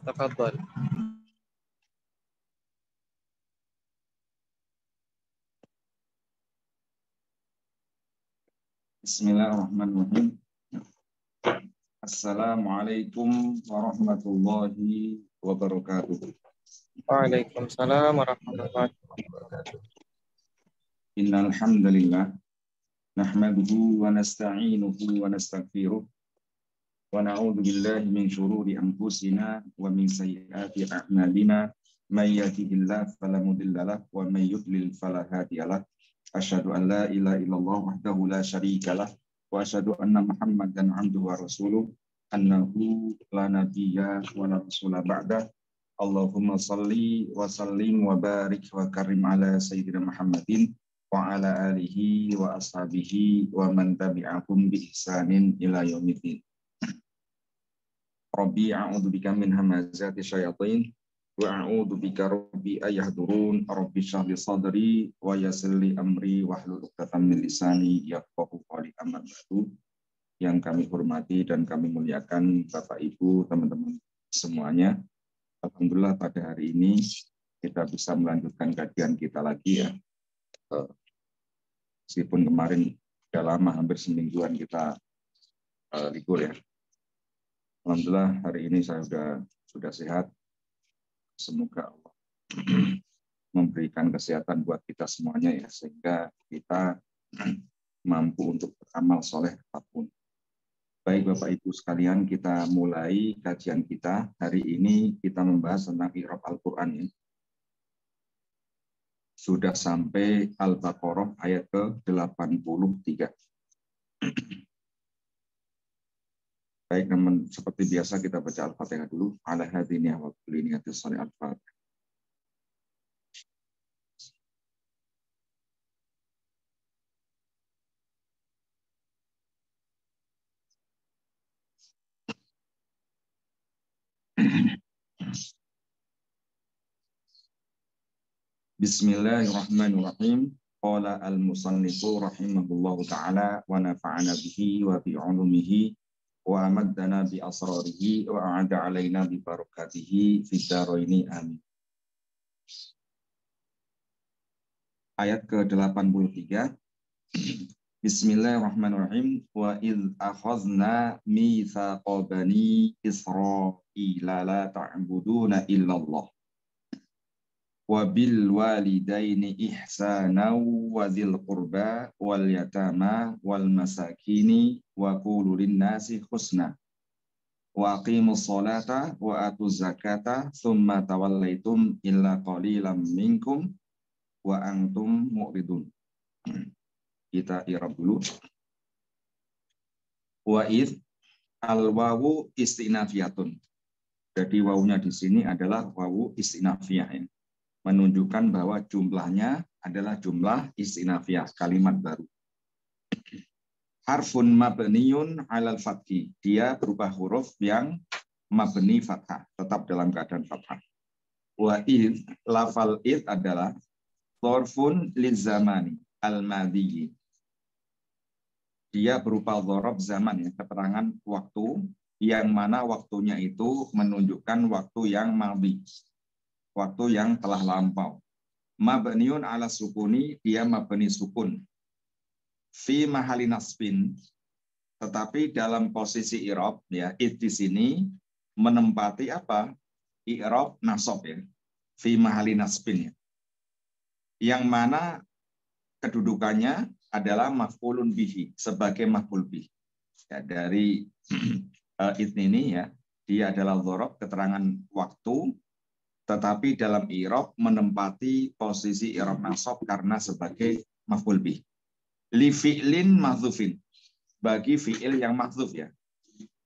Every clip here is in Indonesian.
تفضل. Bismillahirrahmanirrahim. Assalamualaikum warahmatullahi wabarakatuh. Waalaikumsalam warahmatullahi wabarakatuh. Innal hamdalillah nahmaduhu wa nasta'inuhu wa nastaghfiruh wa na'udzu billahi min shururi anfusina wa min sayyiati a'malina may yahdihillahu fala mudilla lahu wa may yudlil fala hadiya lahu. Asyhadu an la ilaha illallah wahdahu la syarika lah wa asyhadu anna Muhammadan abduhu wa rasuluh annahu la nabiyya wa la rasula ba'da. Allahumma salli wa sallim wa barik wa karim ala sayyidina Muhammadin wa ala alihi wa ashabihi wa man tabi'ahum bi ihsanin ila yaumiddin. Rabbi a'udzu bika min hamazati syayatin wa a'udzu bika rabbi ayahdurun. Rabbi shrah li sadri wa yassir li amri wahlul 'uqdatam min lisani yafqahu qawli. Amma ba'du. Yang kami hormati dan kami muliakan Bapak Ibu, teman-teman semuanya. Alhamdulillah pada hari ini kita bisa melanjutkan kajian kita lagi ya. Meskipun kemarin sudah lama, hampir semingguan kita libur ya. Alhamdulillah hari ini saya sudah sehat. Semoga Allah memberikan kesehatan buat kita semuanya ya, sehingga kita mampu untuk beramal soleh apapun. Baik Bapak Ibu sekalian, kita mulai kajian kita. Hari ini kita membahas tentang i'rab Al-Quran ya. Sudah sampai Al-Baqarah ayat ke-83. Baik, namun seperti biasa kita baca Al-Fatihah dulu. Ala hadini wa kulli niyatis shalih Al-Fatihah. Bismillahirrahmanirrahim. Qala al-musannifu rahimahullahu ta'ala wa nafa'ana bihi wa bi 'ulumihi wa amaddana bi asrarihi wa a'ada alaina bi barakatihi fid dharaini amin. Ayat ke-83. Bismillahirrahmanirrahim. Wa idz akhadna mitsaqa bani Israila la ta'buduna illallah wa bil walidaini ihsana wa dzil qurba wal yatama wal masakini wa qulu lin nasi husna wa aqimus sholata wa atuz zakata thumma tawallaitum illa qalilan minkum wa antum mu'ridun. Kita i'rab dulu. Wa id al wawu istinafiyatun. Jadi wawunya di sini adalah wawu istinafiyah ya. Menunjukkan bahwa jumlahnya adalah jumlah istinafiyah, kalimat baru. Harfun mabniyun 'alal fathi. Dia berupa huruf yang mabni fathah, tetap dalam keadaan fathah. Wa id, lafal id adalah dzarfun lizamani al-madhi. Dia berupa dzaraf zaman ya, keterangan waktu yang mana waktunya itu menunjukkan waktu yang madhi, waktu yang telah lampau. Mabniun ala sukuni, dia mabni sukun. Fi mahali nasbin, tetapi dalam posisi i'rab ya, id di sini menempati apa? I'rab nasab ya. Fi mahali nasbin ya. Yang mana kedudukannya adalah maf'ulun bihi, sebagai maf'ul bih. Ya, dari id ini ya, dia adalah dzaraf keterangan waktu, tetapi dalam i'rab menempati posisi i'rab nasab karena sebagai maf'ul bih. Li fi'lin mahdzufin, bagi fi'il yang mahdzuf ya.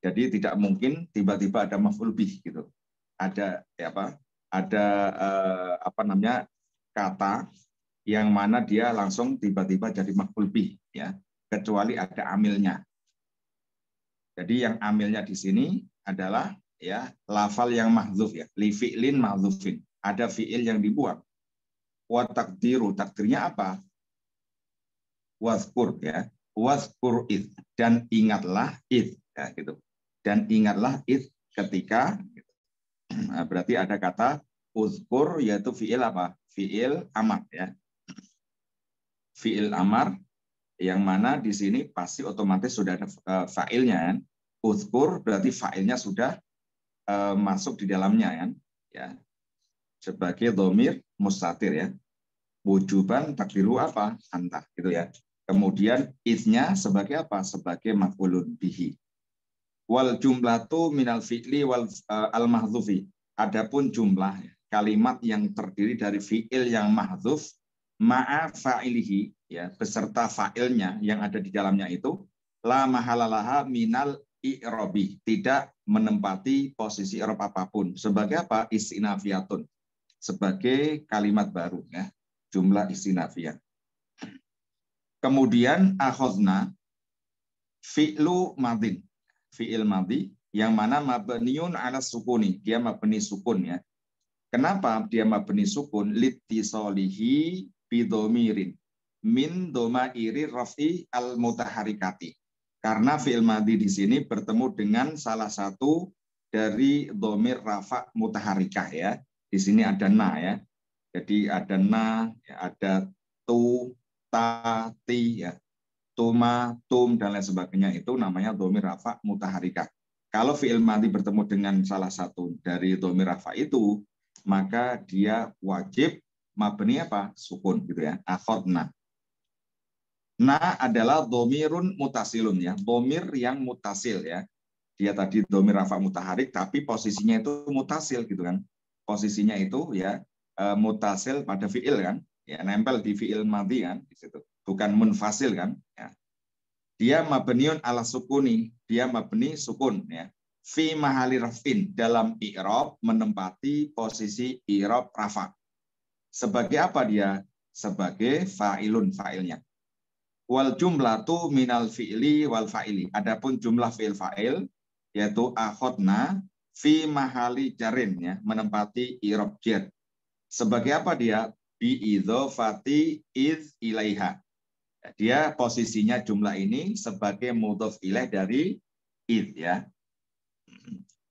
Jadi tidak mungkin tiba-tiba ada maf'ul bih gitu. Ada ya apa? Ada kata yang mana dia langsung tiba-tiba jadi maf'ul bih ya, kecuali ada amilnya. Jadi yang amilnya di sini adalah ya lafal yang mahdzuf ya, li fi'lin mahdzufin. Ada fi'il yang dibuang. Wa taqdiru, takdirnya apa? Wazkur ya, wazkur id, dan ingatlah id ya gitu. Dan ingatlah id ketika gitu. Nah, berarti ada kata uzkur, yaitu fiil apa? Fiil amar ya. Fiil amar yang mana di sini pasti otomatis sudah ada fa'ilnya kan. Uzkur berarti fa'ilnya sudah masuk di dalamnya kan. Ya. Sebagai dhamir mustatir ya. Wujuban takdiru apa? Anta gitu ya. Kemudian isnya sebagai apa? Sebagai maf'ulun bihi. Wal jumlatu minal fi'li wal al-mahdhufi. Adapun jumlah kalimat yang terdiri dari fi'il yang mahdzuf ma'a fa'ilihi ya, beserta fa'ilnya yang ada di dalamnya itu la mahalalaha minal i'rabi, tidak menempati posisi i'rab apapun. Sebagai apa? Istinafiyatun. Sebagai kalimat baru ya. Jumlah istinafiyah. Kemudian akhadna fi'lu madin. Fi'il madhi yang mana mabniun ala sukuni, dia mabni sukun ya. Kenapa dia mabni sukun? Litisolihi bidomirin min domairi raf'i al mutaharikati. Karena fi'il madhi di sini bertemu dengan salah satu dari domir rafa mutaharikah ya. Di sini ada na ya. Jadi ada na, ya, ada tu, ta, ti ya. Tuma, tum, dan lain sebagainya itu namanya dhamir rafa mutaharikah. Kalau fi'il madhi bertemu dengan salah satu dari dhamir rafa itu, maka dia wajib mabni apa? Sukun gitu ya. Akhadna. Na adalah dhamirun mutasilun ya. Dhamir yang mutasil ya. Dia tadi dhamir rafa mutaharik tapi posisinya itu mutasil gitu kan. Posisinya itu ya mutasil pada fi'il kan. Ya, nempel di fi'il madhi kan di situ. Bukan munfasil kan ya. Dia mabniun ala sukuni, dia mabni sukun ya. Fi mahali rafin, dalam i'rab menempati posisi i'rab rafa. Sebagai apa dia? Sebagai fa'ilun, fa'ilnya. Wal jumlatu minal fi'li wal fa'ili. Adapun jumlah fi'il fa'il yaitu akhadna fi mahali jarin ya, menempati i'rab jar. Sebagai apa dia? Bi idzafati iz ilaiha. Dia posisinya jumlah ini sebagai mudhof ilaih dari id ya.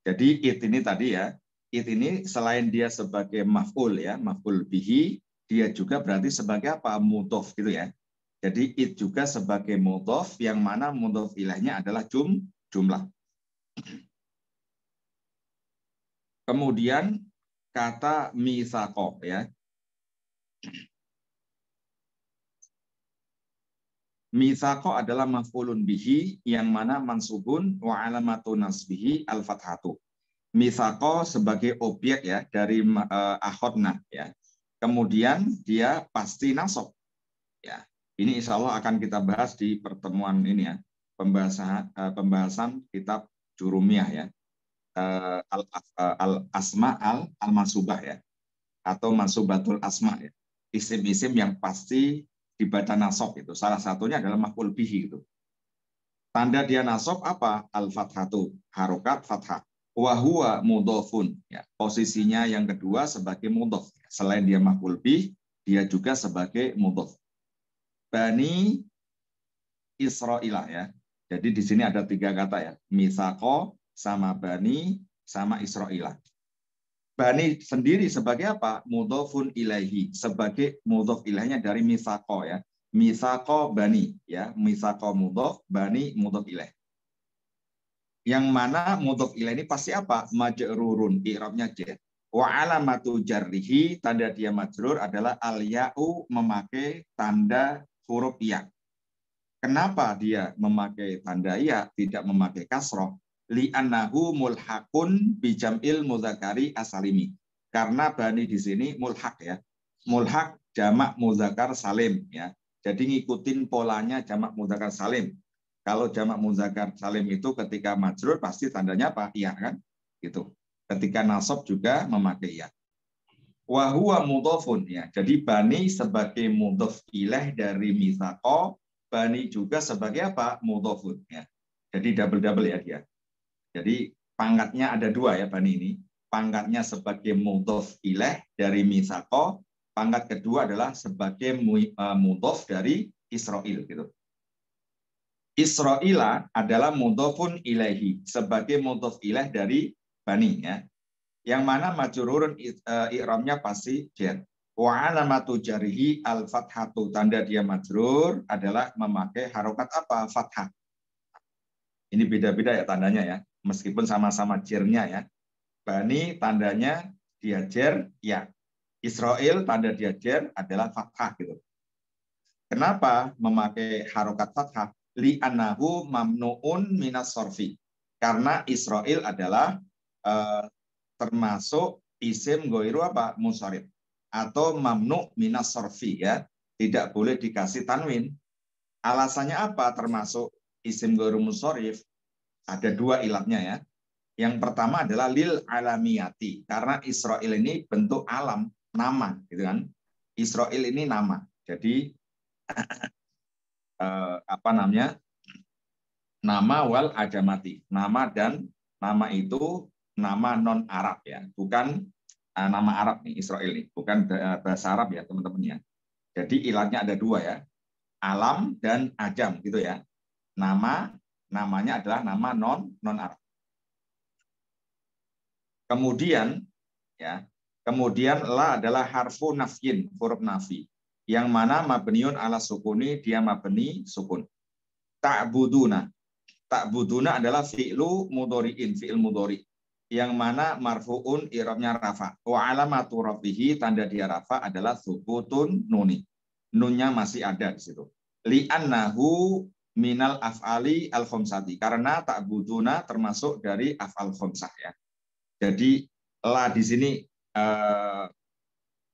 Jadi id ini tadi ya, id ini selain dia sebagai maf'ul ya, maf'ul bihi, dia juga berarti sebagai apa? Mudhof gitu ya. Jadi id juga sebagai mudhof yang mana mudhof ilaihnya adalah jumlah. Kemudian kata mitsaqo ya. Mitsaqo adalah maf'ulun bihi yang mana mansubun wa alamatu nasbihi al-fathatu. Mitsaqo sebagai objek ya dari akhadna ya. Kemudian dia pasti nasab. Ya. Ini insya Allah akan kita bahas di pertemuan ini ya. Pembahasan kitab Jurumiyah ya. Al-asma al-mansubah ya. Atau mansubatul asma ya. Isim-isim yang pasti dibaca nasab itu. Salah satunya adalah maf'ul bihi itu. Tanda dia nasab apa? Al-fathatu, harokat fathah. Wa huwa mudhofun. Ya, posisinya yang kedua sebagai mudhof. Selain dia maf'ul bih, dia juga sebagai mudhof. Bani Isra'ilah ya. Jadi di sini ada 3 kata ya. Mitsaqo sama bani sama Isra'ilah. Bani sendiri sebagai apa? Mudhofun ilaihi, sebagai mudhof ilaihnya dari mitsaqo ya. Mitsaqo bani ya, mitsaqo mudhof, bani mudhof ilaih. Yang mana mudhof ilaih ini pasti apa? Majrurun, i'rabnya jar. Wa alamatu jarrihi, tanda dia majrur adalah al-ya'u, memakai tanda huruf ya. Kenapa dia memakai tanda ya, tidak memakai kasroh? Li'annahu mulhaqun bijam'il mudzakari asalimi. Karena bani di sini mulhaq ya. Mulhaq jamak mudzakar salim ya. Jadi ngikutin polanya jamak mudzakar salim. Kalau jamak mudzakar salim itu ketika majrur pasti tandanya apa? Iya kan? Gitu. Ketika nasab juga memakai ya. Wa huwa mudhofun ya. Jadi bani sebagai mudhof ilaih dari mitsaqo, bani juga sebagai apa? Mudhofun ya. Jadi double ya dia. Jadi pangkatnya ada 2 ya bani ini. Pangkatnya sebagai mudhof ilaih dari mitsaqo, pangkat kedua adalah sebagai mudhof dari Israil gitu. Israila adalah mudhofun ilaihi, sebagai mudhof ilaih dari bani ya. yang mana majrurun i'rabnya pasti jar. Wa alamatu jarihi al-fathatu, tanda dia majrur adalah memakai harokat apa? Fathah. Ini beda-beda ya tandanya ya, meskipun sama-sama jernya ya. Bani tandanya dia jer, ya. Israel tanda dia jer adalah fathah gitu. Kenapa memakai harokat fathah? Li'annahu mamnu'un minas sorfi. Karena Israel adalah termasuk isim goiru apa? Musharif. Atau mamnu minas sorfi ya. Tidak boleh dikasih tanwin. Alasannya apa termasuk isim goiru musharif? Ada dua ilatnya ya. Yang pertama adalah lil alamiyati. Karena Israel ini bentuk alam, nama gitu kan. Israel ini nama. Jadi apa namanya? Nama wal ajamati. Nama dan nama itu nama non Arab ya, bukan nama Arab nih Israel nih, bukan bahasa Arab ya teman-teman ya. Jadi ilatnya ada dua ya, alam dan ajam gitu ya. Namanya adalah nama non Arab. Kemudian ya, kemudian la adalah harfu nafyin, huruf nafi, yang mana mabniun ala sukuni, dia mabni sukun. Ta'buduna. Ta'buduna adalah fi'lu mudhari'in, fi'il mudhari, yang mana marfu'un i'rabnya rafa. Wa alamatu rafihi, tanda dia rafa adalah subutun nuni. Nunnya masih ada di situ. Li'annahu minal af'ali al-khamsati. Karena ta'buduna termasuk dari af'al khamsah ya. Jadi la di sini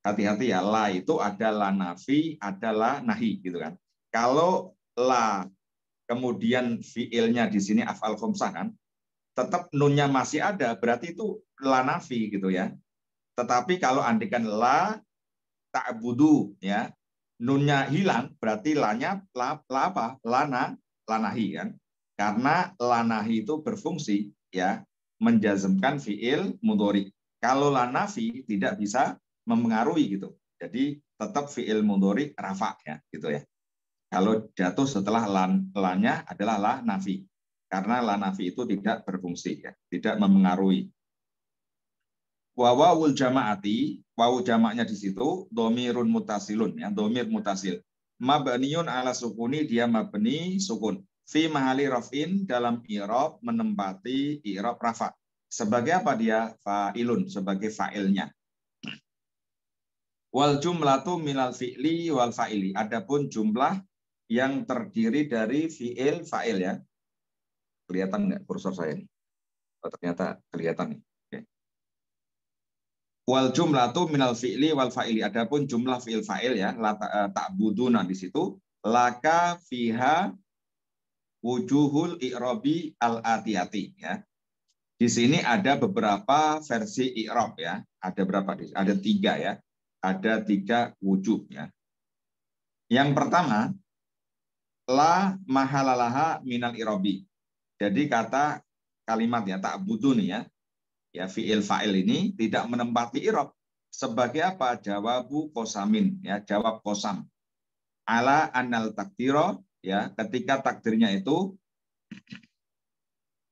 hati-hati ya, la itu ada la nafi, ada la nahi gitu kan. Kalau la kemudian fiilnya di sini af'al khamsah kan, tetap nunnya masih ada, berarti itu la nafi gitu ya. Tetapi kalau andikan la ta'budu ya, nunnya hilang, berarti la-nya la apa? Lanahi kan. Karena lanahi itu berfungsi ya, menjazmkan fiil mudhari. Kalau la nafi tidak bisa mempengaruhi gitu. Jadi tetap fiil mudhari rafa ya gitu ya. Kalau jatuh setelah la-nya adalah la nafi. Karena la nafi itu tidak berfungsi, ya, tidak mempengaruhi. Wawul jamaati, wawu jamaknya di situ, domirun mutasilun, ya, domir mutasil. Mabniun ala sukuni, dia mabni sukun. Fi mahali rafin, dalam i'rab menempati i'rab rafa. Sebagai apa dia? Fa'ilun, sebagai fa'ilnya. Wal jumlatu minal fi'li wal fa'ili. Adapun jumlah yang terdiri dari fi'il fa'il ya. Kelihatan nggak kursor saya ini? Oh, ternyata kelihatan nih. Oke. Wal jumlatu minal fi'li wal fa'ili. Adapun jumlah fi'il fa'il ya, ta'buduna di situ, laka fiha wujuhul i'rabi al-atiyati ya. Di sini ada beberapa versi i'rab ya. Ada berapa? Ada 3 ya. Ada 3 wujud ya. Yang pertama, la mahalalaha minal i'rabi. Jadi kata kalimat ya ta'budun ya fi'il fa'il ini tidak menempati i'rab. Sebagai apa? Jawabu kosamin ya, jawab kosam. Ala annal takdiro ya, ketika takdirnya itu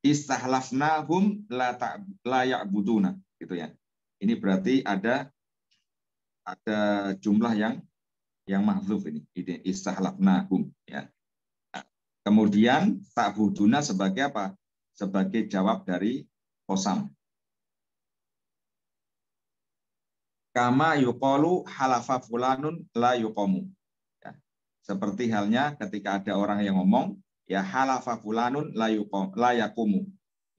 istahlafnahum la ya'buduna gitu ya. Ini berarti ada jumlah yang mahdzuf ini istahlafnahum ya. Kemudian ta'buduna sebagai apa? Sebagai jawab dari kosam. Kama yuqalu halafa fulanun la yuqamu. Ya. Seperti halnya ketika ada orang yang ngomong, ya halafa fulanun la yaqumu.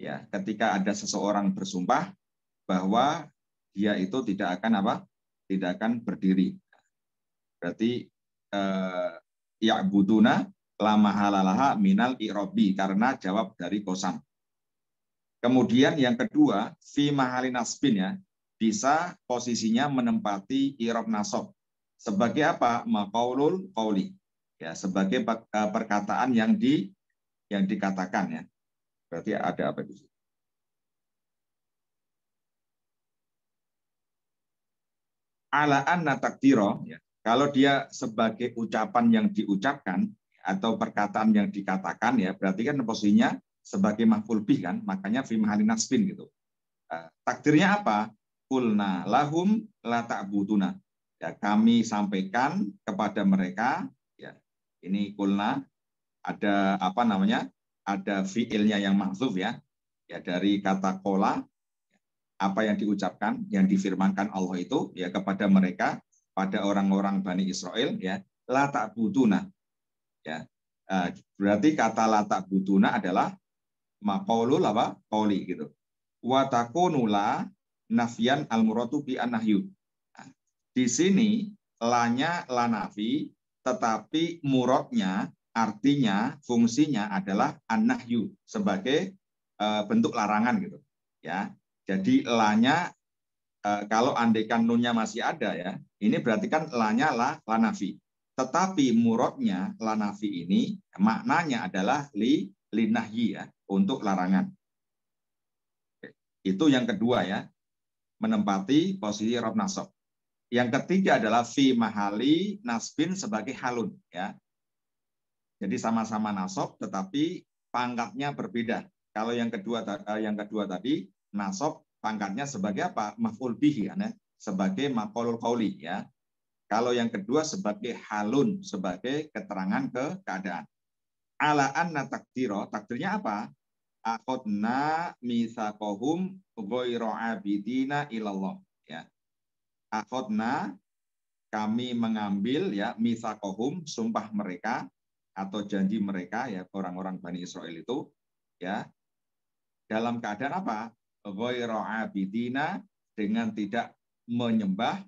Ya, ketika ada seseorang bersumpah bahwa dia itu tidak akan apa? Tidak akan berdiri. Berarti ya'buduna la mahalalaha minal i'rabi, karena jawab dari kosam. Kemudian yang kedua, fi mahali nasbin ya, bisa posisinya menempati i'rab nasab. Sebagai apa? Maqaulul qauli. Ya, sebagai perkataan yang dikatakan ya. Berarti ada apa itu? Ala anna takdiro ya. Kalau dia sebagai ucapan yang diucapkan atau perkataan yang dikatakan ya, berarti kan posisinya sebagai maf'ul bih kan, makanya fi mahali nasbin gitu. Takdirnya apa? Qulna lahum la ta'buduna. Ya, kami sampaikan kepada mereka, ya. Ini qulna ada apa namanya? Ada fiilnya yang mahdzuf ya. Ya, dari kata qala, apa yang diucapkan, yang difirmankan Allah itu ya kepada mereka, pada orang-orang Bani Israel, ya, la ta'buduna. Ya. Berarti kata la ta'buduna adalah maqaulul apa? Qauli gitu. Wa takunula nafyan al-muradu bi an-nahyu. Nah, di sini lanya lanafi, tetapi muradnya, artinya, fungsinya adalah an-nahyu sebagai bentuk larangan gitu. Ya. Jadi lanya kalau andaikan nunnya masih ada ya, ini berarti kan lanya lanafi. Tetapi muradnya lanafi ini maknanya adalah linahyi ya, untuk larangan. Itu yang kedua ya, menempati posisi rob nasab. Yang ketiga adalah fi mahali nasbin sebagai halun ya. Jadi sama-sama nasab tetapi pangkatnya berbeda. Kalau yang kedua tadi nasab pangkatnya sebagai apa? Maf'ul bihi ya, sebagai maqalul qauli ya. Kalau yang kedua sebagai halun, sebagai keterangan keadaan. Ala anna takdirnya apa? Akhadna mitsaqahum ghairu abidina ilallah ya. Akhadna, kami mengambil ya, mitsaqahum, sumpah mereka atau janji mereka ya, orang-orang Bani Israel itu ya, dalam keadaan apa? Ghairu abidina, dengan tidak menyembah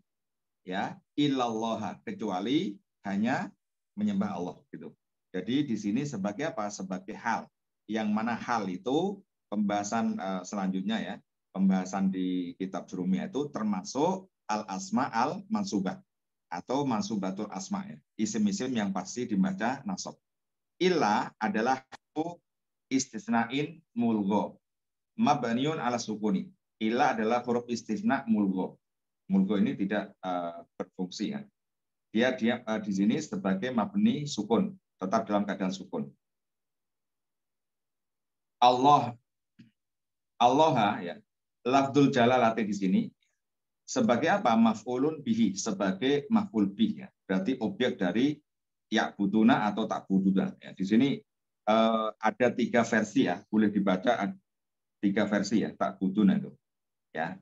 ya ilallah, kecuali hanya menyembah Allah gitu. Jadi di sini sebagai apa? Sebagai hal. Yang mana hal itu pembahasan selanjutnya ya, pembahasan di kitab Jurumiyah itu termasuk al-asma al-mansubah atau mansubatul asma ya, isim-isim yang pasti dibaca nasab. Illa adalah istisnain mulgho mabniun ala sukuni. Illa adalah huruf istisna mulgho. Mulgho ini tidak berfungsi ya. Dia di sini sebagai mabni sukun, tetap dalam keadaan sukun. Allah ya, lafdzul jalalati di sini sebagai apa? Maf'ulun bihi, sebagai maf'ul bih ya. Berarti objek dari ya'buduna atau ta'buduna ya. Di sini ada 3 versi ya, boleh dibaca 3 versi ya, ta'buduna itu ya.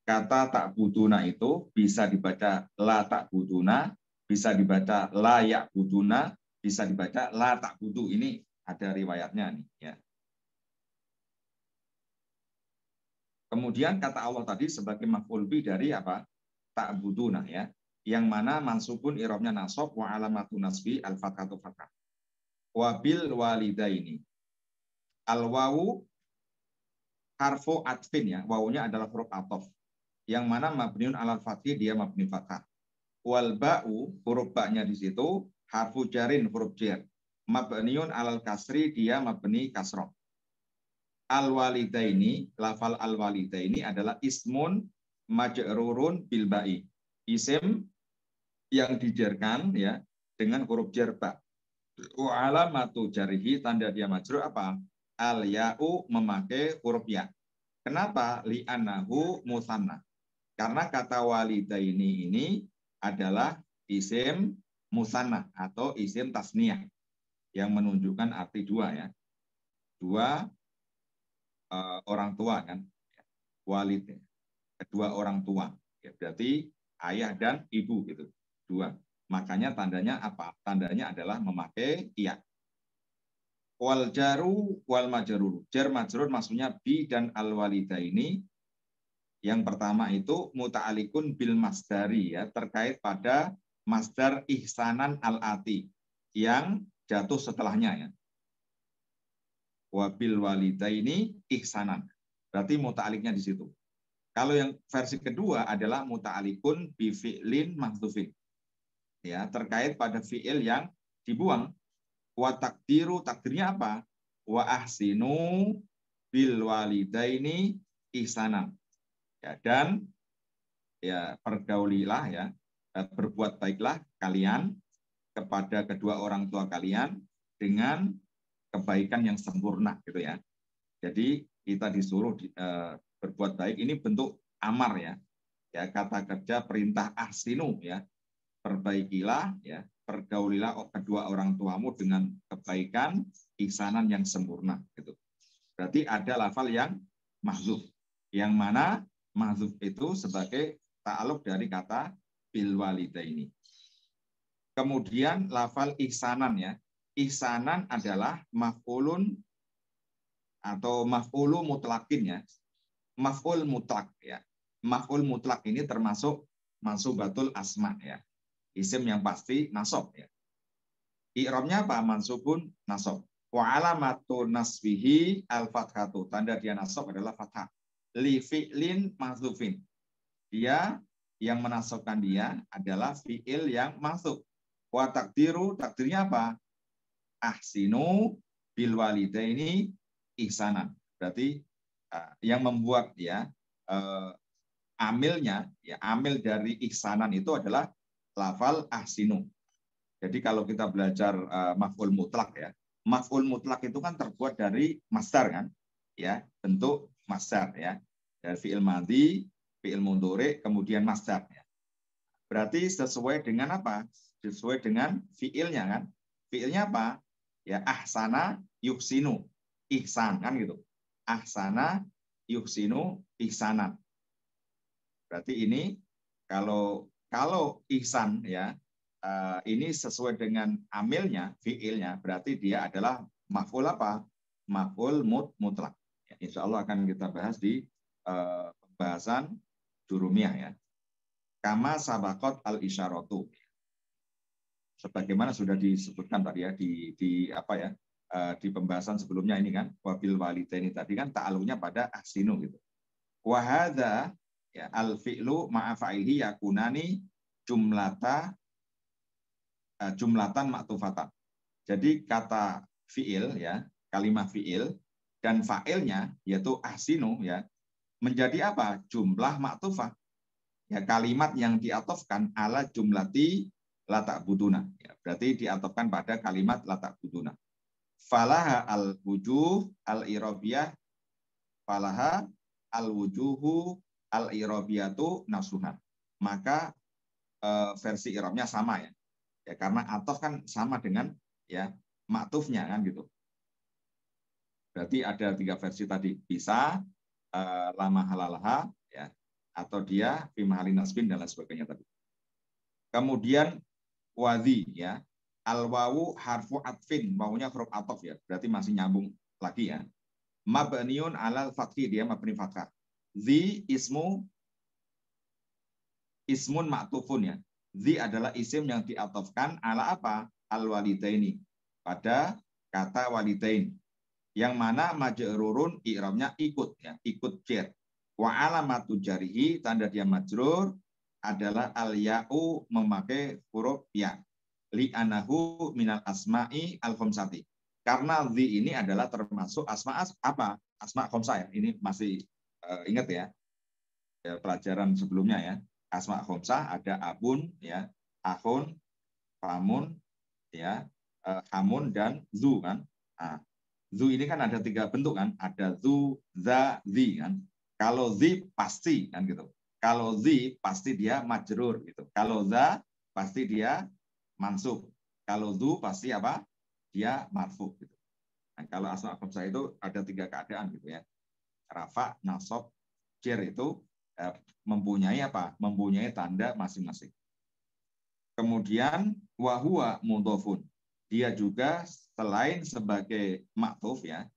Kata ta'buduna itu bisa dibaca la ta'buduna, bisa dibaca la ya'buduna, bisa dibaca la ta'budu. Ini ada riwayatnya nih ya. Kemudian kata Allah tadi sebagai maf'ul bih dari apa? Ta'buduna ya. Yang mana mansubun i'rabnya nasab wa alamatu nasbi al-fathatu fathah. Wa bil walidaini. Al-wawu harfu atfin ya. Wawunya adalah huruf ataf. Yang mana mabniun alal fathih, dia mabni fathah. Wal ba'u, huruf ba-nya di situ harfu jarin, huruf jar. Mabniun alal kasri, dia mabni kasroh. Al-walidaini, lafal al-walidaini adalah ismun majrurun bil ba'i. Isim yang dijarkan ya dengan huruf jar ba. Wa alamatu jarihi, tanda dia majrur apa? Al-ya'u, memakai huruf ya. Kenapa? Li'annahu musanna. Karena kata walidaini ini adalah isim musanna atau isim tasniyah yang menunjukkan arti dua ya. Dua orang tua kan, walid, kedua orang tua ya, berarti ayah dan ibu gitu, dua. Makanya tandanya apa? Tandanya adalah memakai iya. Wal jaru wal majrur, jar majrur maksudnya bi dan al walida ini. Yang pertama itu muta'alikun bil masdari ya, terkait pada masdar ihsanan al ati yang jatuh setelahnya ya. Wabil walidaini ihsanan. Berarti muta'aliknya di situ. Kalau yang versi kedua adalah muta'alikun bi fi'lin mahdzufin. Ya, terkait pada fi'il yang dibuang. Wa takdiru, takdirnya apa? Wa ahsinu bil walidaini ihsanan. Ya, dan ya pergaulilah ya, berbuat baiklah kalian kepada kedua orang tua kalian dengan kebaikan yang sempurna gitu ya. Jadi kita disuruh berbuat baik ini bentuk amar ya. Ya, kata kerja perintah ahsinu ya. Perbaikilah ya, pergaulilah kedua orang tuamu dengan kebaikan, ihsanan yang sempurna gitu. Berarti ada lafal yang mahdzuf. Yang mana mahdzuf itu sebagai ta'aluk dari kata bil walidaini. Kemudian lafal ihsanan ya. Ihsanan adalah maf'ulun atau maf'ulu mutlakin ya. Maf'ul mutlak ya. Maf'ul mutlak ini termasuk mansubatul asma ya. Isim yang pasti nasab ya. I'rabnya apa? Mansubun nasab. Wa alamatu nasbihi al-fathatu. Tanda dia nasab adalah fathah. Li fi'lin mahdzufin. Dia yang menasabkan dia adalah fi'il yang mahdzuf. Wa takdiru, takdirnya apa? Ahsinu bil walidaini ihsanan. Berarti yang membuat ya amilnya ya, amil dari ihsanan itu adalah lafal ahsinu. Jadi kalau kita belajar maf'ul mutlak ya, maf'ul mutlak itu kan terbuat dari masdar kan, ya bentuk masdar ya, dari fi'il madhi, fi'il mudhari, kemudian masdar. Ya. Berarti sesuai dengan apa? Sesuai dengan fi'ilnya kan. Fi'ilnya apa? Ya ahsana yuhsinu, ihsan kan gitu. Ahsana yuhsinu ihsanan. Berarti ini kalau ihsan ya ini sesuai dengan amilnya, fiilnya, berarti dia adalah maf'ul apa? Maf'ul mutlak. Ya, insya Allah akan kita bahas di pembahasan jurumiyah ya. Kama sabaqat al-isyaratu. Sebagaimana sudah disebutkan tadi ya di apa ya? Di pembahasan sebelumnya ini kan wabil walidaini tadi kan ta'alluqnya pada ahsinu gitu. Wa hadza ya al-fi'lu ma'a fa'ilihi yakunani jumlatan maktufatan. Jadi kata fi'il ya, kalimat fi'il dan fa'ilnya yaitu ahsinu ya menjadi apa? Jumlah maktufah. Ya kalimat yang diatofkan ala jumlati la ta'buduna. Ya, berarti diatofkan pada kalimat la ta'buduna. Falaha al-wujuh al-irabiyah falaha al-wujuhu al-irabiyatu nasuhan. Maka versi irabnya sama ya. Ya karena atof kan sama dengan ya maktufnya kan gitu. Berarti ada 3 versi tadi. Bisa lama halalaha ya atau dia fi mahali nasbin dan lain sebagainya tadi. Kemudian wadhi ya. Al-wawu harfu atfin, wawunya huruf atof ya. Berarti masih nyambung lagi ya. Mabniun alal fathi, dia mabni fathah. Zi ismun ma'tufun ya. Zi adalah isim yang diatofkan ala apa? Al-walidaini. Pada kata walidain. Yang mana majrurun i'rabnya ikut ya, ikut jar. Wa alamatu jarihi, tanda dia majrur adalah al-ya'u, memakai huruf ya. Li'anahu minal asma'i al-khamsati. Karena zi ini adalah termasuk asma apa? Asma khamsah ya. Ini masih ingat ya. Pelajaran sebelumnya ya. Asma khamsah ada abun ya, akhun, famun ya, hamun dan zu kan. Nah, zu ini kan ada 3 bentuk kan, ada zu, za, zi kan. Kalau zi pasti kan gitu. Kalau zi pasti dia majrur gitu. Kalau za pasti dia mansub. Kalau zu pasti apa? Dia marfu gitu. Nah, kalau asma khamsah itu ada 3 keadaan gitu ya. Rafa, nasab, jar itu mempunyai apa? Mempunyai tanda masing-masing. Kemudian wahwa mudhofun. Dia juga selain sebagai maktuf ya,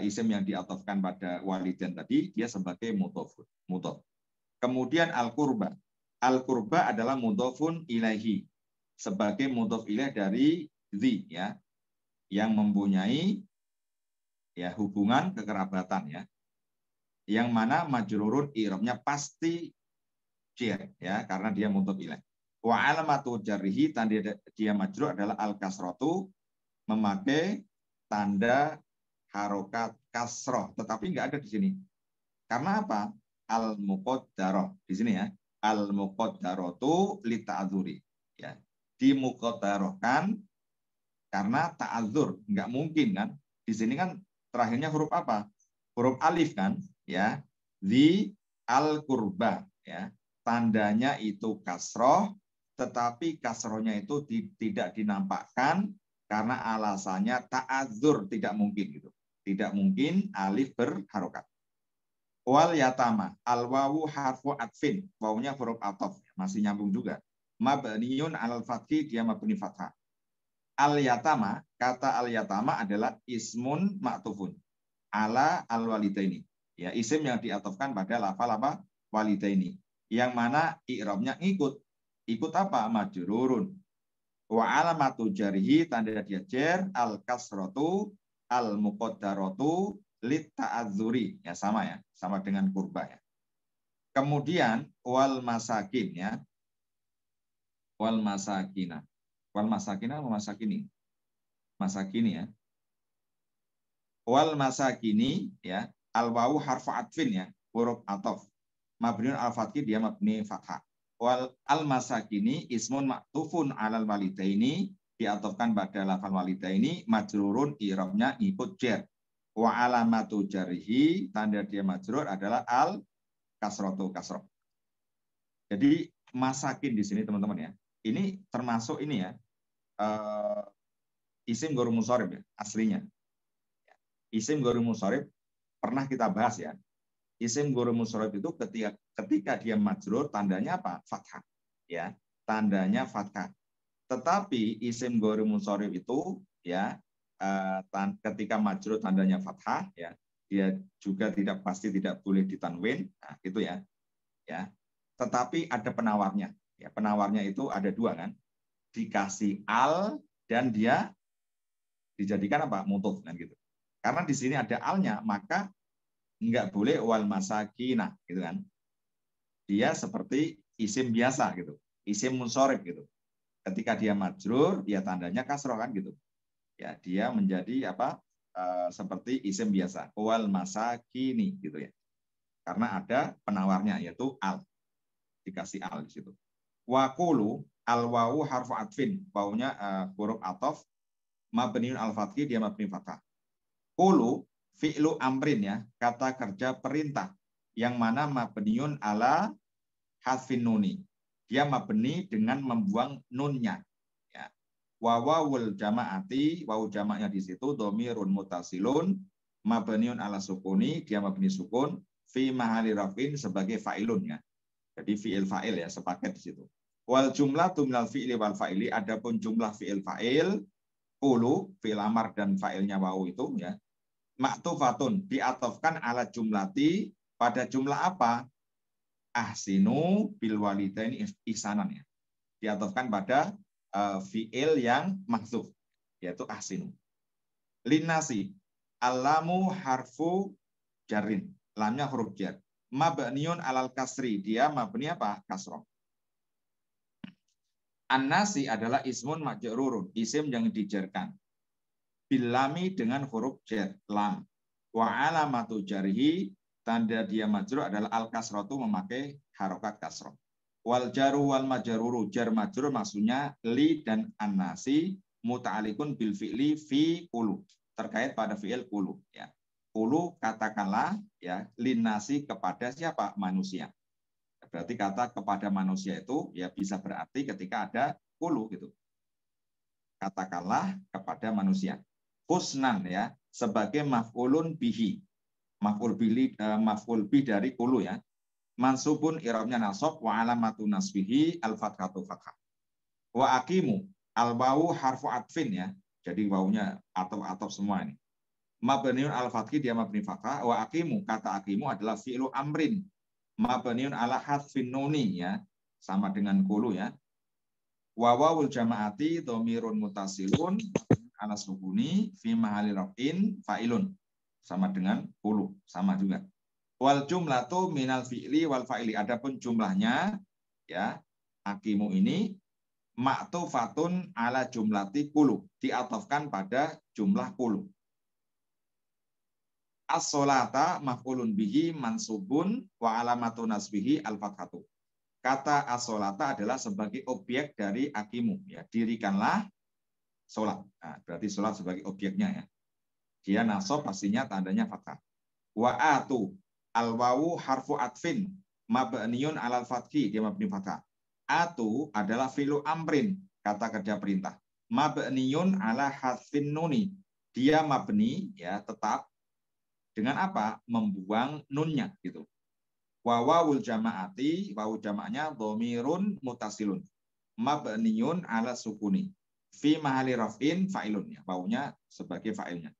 isim yang diatofkan pada walidain tadi, dia sebagai mudhof. Kemudian al-qurba. Al-qurba adalah mudhofun ilaihi. Sebagai mudhof ilaih dari zi ya, yang mempunyai ya hubungan kekerabatan ya. Yang mana majrurun i'rabnya pasti jar ya, karena dia mudhof ilaih. Wa alamatu jarrihi, tanda dia majrur adalah al-kasratu, memakai tanda harokat kasroh, tetapi nggak ada di sini. Karena apa? Al-muqaddarah di sini ya. Al-muqaddaratu li ta'dzuri. Ya. Dimuqaddarahkan karena ta'adzur, nggak mungkin kan? Di sini kan terakhirnya huruf apa? Huruf alif kan? Ya. di al-qurba, ya. Tandanya itu kasroh, tetapi kasrohnya itu tidak dinampakkan karena alasannya ta'adzur, tidak mungkin gitu. Tidak mungkin alif berharokat. Wal yatama, al wawu harfu atfin, wawunya huruf atof, masih nyambung juga. Mabniun alal fathi, dia mabni fathah. Al yatama, kata al yatama adalah ismun ma'tufun ala al walidaini. Ya, isim yang diatofkan pada lafal apa? Walidaini. Yang mana i'rabnya ikut apa? Majrurun. Wa alamatu jarhi, tanda dia jar, al kasratu al muqaddaratu lit ta'adzuri. Ya sama ya, sama dengan kurba ya. Kemudian wal masakin ya. Wal masakina. Wal masakina atau masakini? Masakini ya. Wal masakini ya, al wawu harfu atfin ya, huruf atof. Mabniun al fathi, dia mabni fathah. Wal al masakini ismun maktufun alal walidaini, diatofkan pada lafal walidaini, majrurun, i'rabnya ikut jar. Wa alamatu jarhi, tanda dia majrur adalah al kasrotu, kasroh. Jadi masakin di sini teman-teman ya. Ini termasuk ini ya, isim ghairul munsharif ya, aslinya. Isim ghairul munsharif pernah kita bahas ya. Isim ghairul munsharif itu ketika dia majrur, tandanya apa? Fathah. Ya, tandanya fathah. Tetapi isim ghairul munsharif itu ya, ketika majrur tandanya fathah ya, dia juga pasti tidak boleh ditanwin. Nah, gitu ya. Ya. Tetapi ada penawarnya. Ya, penawarnya itu ada dua kan. Dikasih al dan dia dijadikan apa? Mutuf kan gitu. Karena di sini ada alnya, maka nggak boleh wal masakina gitu kan. Dia seperti isim biasa gitu, isim munsharif gitu. Ketika dia majrur, ya tandanya kasroh kan gitu. Ya, dia menjadi apa? Seperti isim biasa, wal masakini gitu ya. Karena ada penawarnya yaitu al. Dikasih al di situ. Wa qulu al wawu harfu atfin, wawunya huruf atof, mabniun al fathi, dia mabni fathah. Qulu fi'lu amrin ya, kata kerja perintah yang mana mabniun ala hasfin nuni. Dia mabni dengan membuang nunnya. Ya. Wawawul jama'ati, wawu jamaknya di situ dhamirun mutasilun mabniun ala sukuni, dia mabni sukun fi mahali rafin sebagai fa'ilun ya. Jadi fi'il fa'il ya, sepaket di situ. Wal jumlatu minal fi'li wal fa'ili, adapun jumlah fi'il fa'il, qulu fi'il amar dan fa'ilnya wawu itu ya, maktufatun, diatofkan ala jumlati, pada jumlah apa? Ahsinu bil walidaini ihsanan ya. Diatofkan pada fi'il yang maksuf, yaitu ahsinu. Linnasi, alamu harfu jarin, lamnya huruf jar. Mabniun alal kasri, dia mabni apa? Kasroh. An-nasi adalah ismun majrurun, isim yang dijarkan. Bilami dengan huruf jar, lam. Wa alamatu jarhi, tanda dia majrur adalah al-kasratu, memakai harokat kasroh. Wal jaru wal majruru, jar majrur maksudnya li dan an-nasi, muta'alikun bil fi'li fi qulu, terkait pada fi'il qulu ya. Qulu katakanlah ya, linnasi kepada siapa? Manusia. Berarti kata kepada manusia itu ya bisa berarti ketika ada qulu gitu. Katakanlah kepada manusia. Husnan ya, sebagai maf'ulun bihi. Maf'ul bi dari qulu ya. Mansubun i'rabnya nasab wa alamatu nasbihi al-fathatu fathah. Wa aqimu, al-wawu harfu atfin ya. Jadi wawunya atau semua ini. Mabniun al-fathi, dia mabni fathah. Wa aqimu, kata aqimu adalah fi'lu amrin. Mabniun ala hadfin nuni ya, sama dengan qulu ya. Wa wawul jama'ati dhamirun mutasilun ala sukuni fi mahali raf'in fa'ilun, sama dengan qulu, sama juga. Wal jumlatu minal fi'li wal fa'ili, adapun jumlahnya ya, aqimu ini ma'tufatun ala jumlati qulu, diatofkan pada jumlah qulu. As-sholata maf'ulun bihi mansubun wa alamatu nasbihi al-fathatu. Kata as-sholata adalah sebagai objek dari aqimu ya, dirikanlah sholat. Nah, berarti sholat sebagai objeknya ya. Dia nasab pastinya tandanya fathah. Wa atu, Al wawu harfu atfin mabniun alal fathi, dia mabni fathah. Atu adalah fi'lu amrin, kata kerja perintah. Mabniun ala hasfin nuni, dia mabni ya tetap dengan apa? Membuang nunnya gitu. Wawawul jama'ati, wawu jama'nya dhamirun mutasilun mabniun ala sukuni fi mahali raf'in fa'ilun, ya wawunya sebagai fa'ilnya.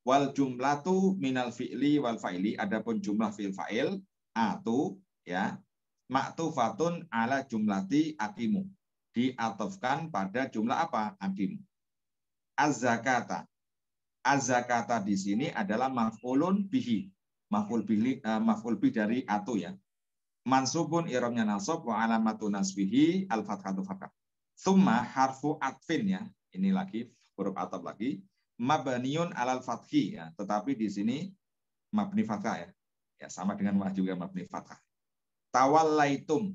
Wal jumlatu minal fi'li wal fa'ili, adapun jumlah fi'il fa'il atu ya maktufatun ala jumlati akimu, diatofkan pada jumlah apa? Akimu. Az-zakata, az-zakata di sini adalah maf'ulun bihi, maf'ul bih dari atu ya. Mansubun i'rabnya nasab wa alamatu nasbihi al-fathatu fathah. Tsumma harfu atfin, ya. Ini lagi huruf ataf lagi. Mabniun alal fathi, ya, tetapi di sini mabni fathah ya. Ya, sama dengan mah juga mabni fathah. Tawallaitum.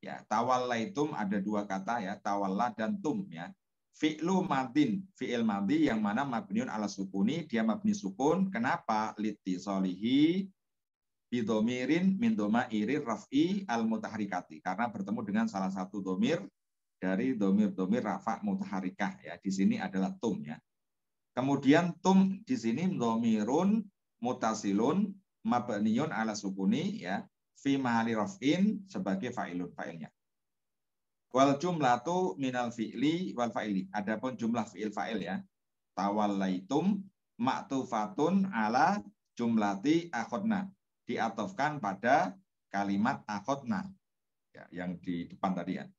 Ya, tawallaitum ada dua kata ya, tawalla dan tum ya. Fi'lu madin, fi'il madhi yang mana mabniun ala sukuni, dia mabni sukun. Kenapa? Litisolihi bidomirin min domairir raf'i al mutaharikati, karena bertemu dengan salah satu domir dari domir rafa mutaharikah ya. Di sini adalah tum ya. Kemudian tum di sini domirun mutasilun mabniun ala sukuni ya fi mahali raf'in sebagai fa'ilun, fa'ilnya. Wal jumlatu minal fi'li wal fa'ili, adapun jumlah fi'il fa'il ya, tawallaitum ma'tufatun ala jumlati akhadna, diatofkan pada kalimat akhadna ya, yang di depan tadi ya.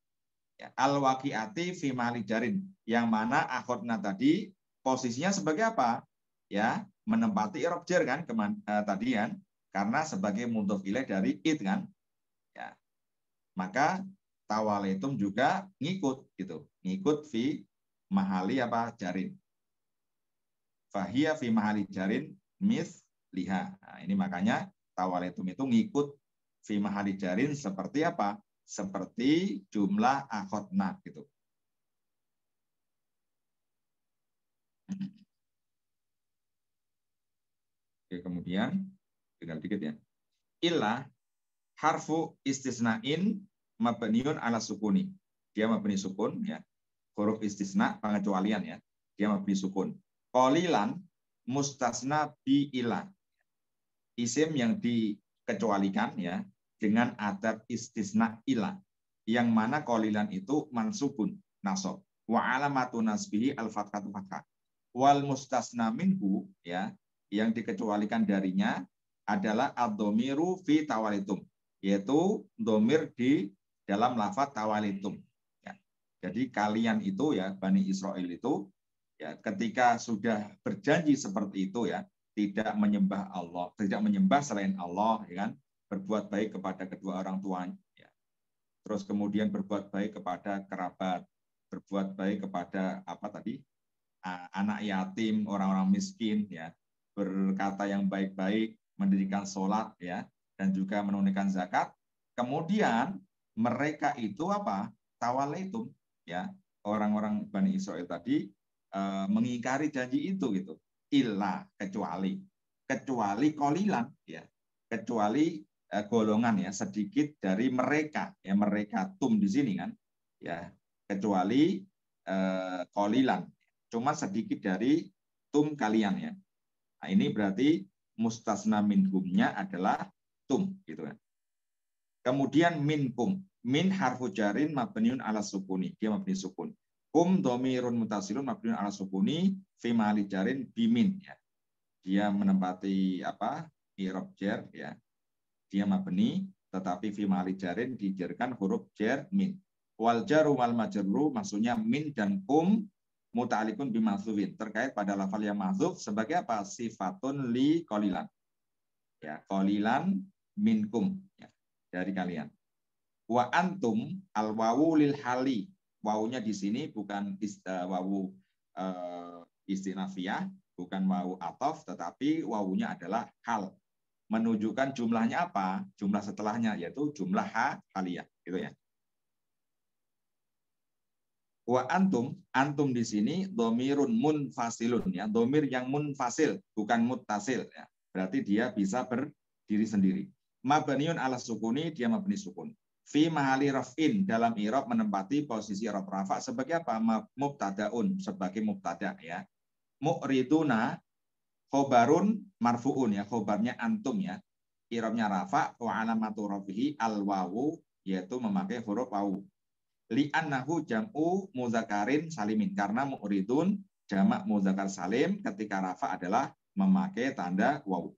Ya, al-waqi'ati fi mahali jarin, yang mana akhadna tadi posisinya sebagai apa? Ya, menempati i'rab jar kan tadi kan, karena sebagai mudhof ilaih dari it kan. Ya. Maka tawalaitum juga ngikut gitu. Ngikut fi mahali apa? Jarin. Fahiyya fi mahali jarin liha. Nah, ini makanya tawalaitum itu ngikut fi mahali jarin seperti apa? Seperti jumlah akhadna gitu. Oke, kemudian tinggal dikit ya. Illa harfu istisnain mabniun ala sukuni. Dia mabni sukun ya. Huruf istisna pengecualian ya. Dia mabni sukun. Qalilan mustasna bi ila. Isim yang dikecualikan ya dengan adat istisna ila. Yang mana qalilan itu mansubun nasab. Wa alamatu nasbihi al-fathatu fathah. Wal mustasna minhu ya, yang dikecualikan darinya adalah ad-dhamiru fi tawalitum, yaitu domir di dalam lafaz tawalitum. Ya. Jadi kalian itu ya, Bani Israel itu ya, ketika sudah berjanji seperti itu ya, tidak menyembah Allah, tidak menyembah selain Allah, ya kan, berbuat baik kepada kedua orang tuanya, ya. Terus kemudian berbuat baik kepada kerabat, berbuat baik kepada apa tadi, anak yatim, orang-orang miskin, ya, berkata yang baik-baik, mendirikan sholat, ya, dan juga menunaikan zakat. Kemudian mereka itu apa? Tawalaitum, ya, orang-orang Bani Israel tadi mengingkari janji itu gitu. Illa, kecuali qalilan, ya, kecuali golongan ya, sedikit dari mereka, ya, mereka tum di sini kan, ya, kecuali qalilan, cuma sedikit dari tum kalian ya. Nah, ini berarti mustasna minhumnya adalah tum gitu kan. Kemudian minkum, min harfu jarin mabniun ala sukuni, dia mabni sukun. Kum domirun mutasilun mabniun ala sukuni fi mahali jarin bimin ya. Dia menempati apa? I'rab jar ya. Dia mabni tetapi fi mahali jarin dijarkan huruf jar min. Wal jaru wal majrur maksudnya min dan kum muta'alliqun bimahdzufin, terkait pada lafal yang mahdzuf sebagai apa? Sifatun li qalilan. Ya, qalilan minkum ya, dari kalian. Wa antum al wawu lil hali. Wawunya di sini bukan wawu istinafiyah, bukan wawu ataf, tetapi wawunya adalah hal. Menunjukkan jumlahnya apa? Jumlah setelahnya yaitu jumlah haliyah, gitu ya. Wa antum di sini domirun munfasilun ya, domir yang munfasil bukan muttasil ya. Berarti dia bisa diri sendiri. Mabniun ala sukuni, dia mabni sukun. Fi mahali raf'in, dalam i'rab menempati posisi i'rab rafa sebagai apa? Mubtadaun, sebagai mubtada ya. Mu'riduna khobarun marfuun ya, khobarnya antum ya. I'rabnya rafa wa alamatu rafihi al wawu, yaitu memakai huruf wawu. Li'annahu jam'u muzakarin salimin, karena mu'ridun jamak muzakar salim ketika rafa adalah memakai tanda wawu.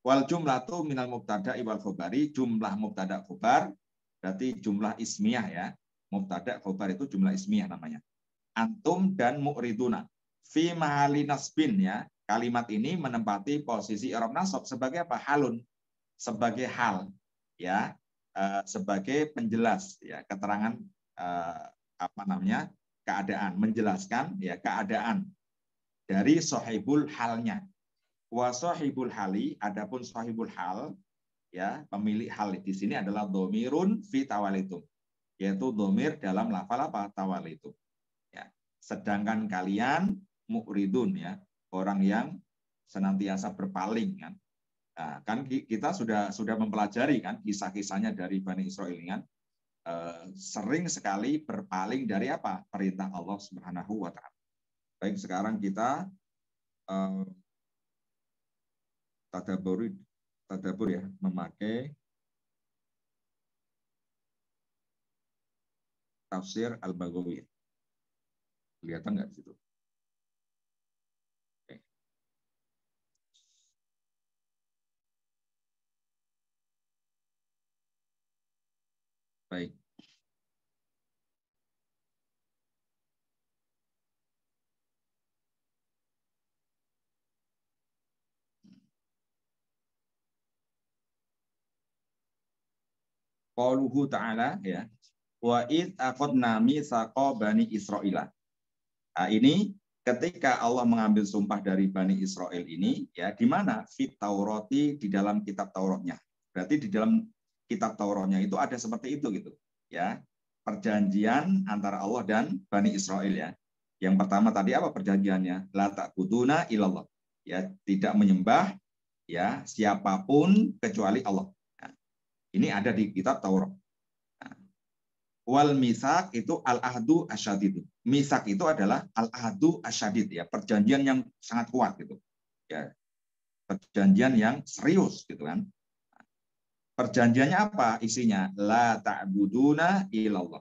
Wal jumlatu minal mubtada wal khobari, jumlah mubtada khobar berarti jumlah ismiyah ya. Mubtada khobar itu jumlah ismiyah namanya. Antum dan mu'riduna. Fi mahali nasbin ya. Kalimat ini menempati posisi i'rab nasab sebagai apa? Halun. Sebagai hal ya. Sebagai penjelas ya, keterangan apa namanya? Keadaan, menjelaskan ya keadaan dari sahibul halnya. Wa sahibul hali, adapun sahibul hal ya, pemilik hal di sini adalah domirun fi tawalitum, yaitu domir dalam lafal apa? Tawalitum ya. Sedangkan kalian mu'ridun ya, orang yang senantiasa berpaling kan. Nah, kan kita sudah mempelajari kan kisah-kisahnya dari Bani Israil kan, sering sekali berpaling dari apa? Perintah Allah Subhanahu wa taala. Baik, sekarang kita tadabur ya, memakai tafsir Al-Baghawi. Kelihatan nggak di situ? Oke. Baik. Qauluhu ta'ala ya. Wa id aqadna mitsaqa bani Israila. Nah, ini ketika Allah mengambil sumpah dari Bani Israel ini ya, di mana? Fit Taurati, di dalam kitab Tauratnya. Berarti di dalam kitab Tauratnya itu ada seperti itu gitu ya. Perjanjian antara Allah dan Bani Israel ya. Yang pertama tadi apa perjanjiannya? La ta'buduna illallah. Ya, tidak menyembah ya siapapun kecuali Allah. Nah, ini ada di kitab Taurat. Wal misak itu al-ahdu asyadid. Misak itu adalah al-ahdu asyadid ya, perjanjian yang sangat kuat gitu. Ya. Perjanjian yang serius gitu kan. Perjanjiannya apa isinya? La ta'buduna illallah.